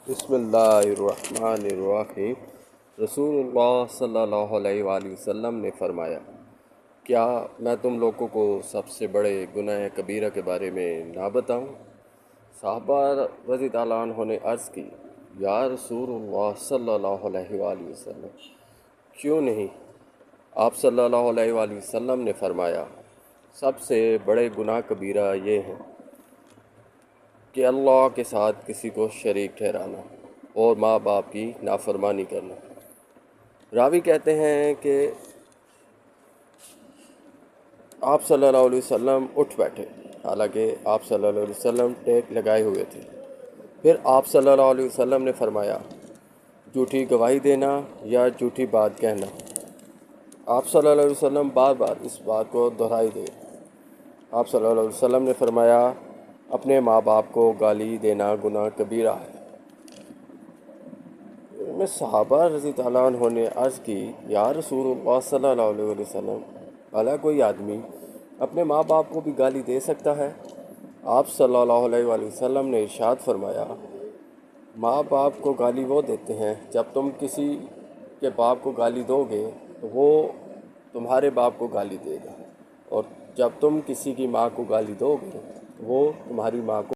बिस्मिल्लाहिर्रहमानिर्रहीम। रसूलुल्लाह सल्लल्लाहु अलैहि वसल्लम ने फरमाया, क्या मैं तुम लोगों को सबसे बड़े गुनाह कबीरा के बारे में ना बताऊं? साहबा रज़ी अल्लाह अन्हों ने अर्ज़ की, या रसूलुल्लाह सल्लल्लाहु अलैहि वसल्लम, क्यों नहीं? आप सल्लल्लाहु अलैहि वसल्लम ने फरमाया, सबसे बड़े गुनाह कबीरा ये हैं कि अल्लाह के साथ किसी को शरीक ठहराना और माँ बाप की नाफरमानी करना। रावी कहते हैं कि आप सल्लल्लाहु अलैहि वसल्लम उठ बैठे, हालांकि आप सल्लल्लाहु अलैहि वसल्लम टेक लगाए हुए थे। फिर आप सल्लल्लाहु अलैहि वसल्लम ने फरमाया, झूठी गवाही देना या झूठी बात कहना। आप सल्लल्लाहु अलैहि वसल्लम बार बार इस बात को दोहराई दे। आप सल्लल्लाहु अलैहि वसल्लम ने फरमाया, अपने माँ बाप को गाली देना गुनाह कबीरा है। में सहाबा रज़ी अल्लाह अन्हों ने अर्ज़ की, या रसूलुल्लाह सल्लल्लाहु अलैहि वसल्लम, भला कोई आदमी अपने माँ बाप को भी गाली दे सकता है? आप सल्लल्लाहु अलैहि वसल्लम ने इरशाद फरमाया, माँ बाप को गाली वो देते हैं, जब तुम किसी के बाप को गाली दोगे तो वो तुम्हारे बाप को गाली देगा, और जब तुम किसी की माँ को गाली दोगे तो वो तुम्हारी माँ को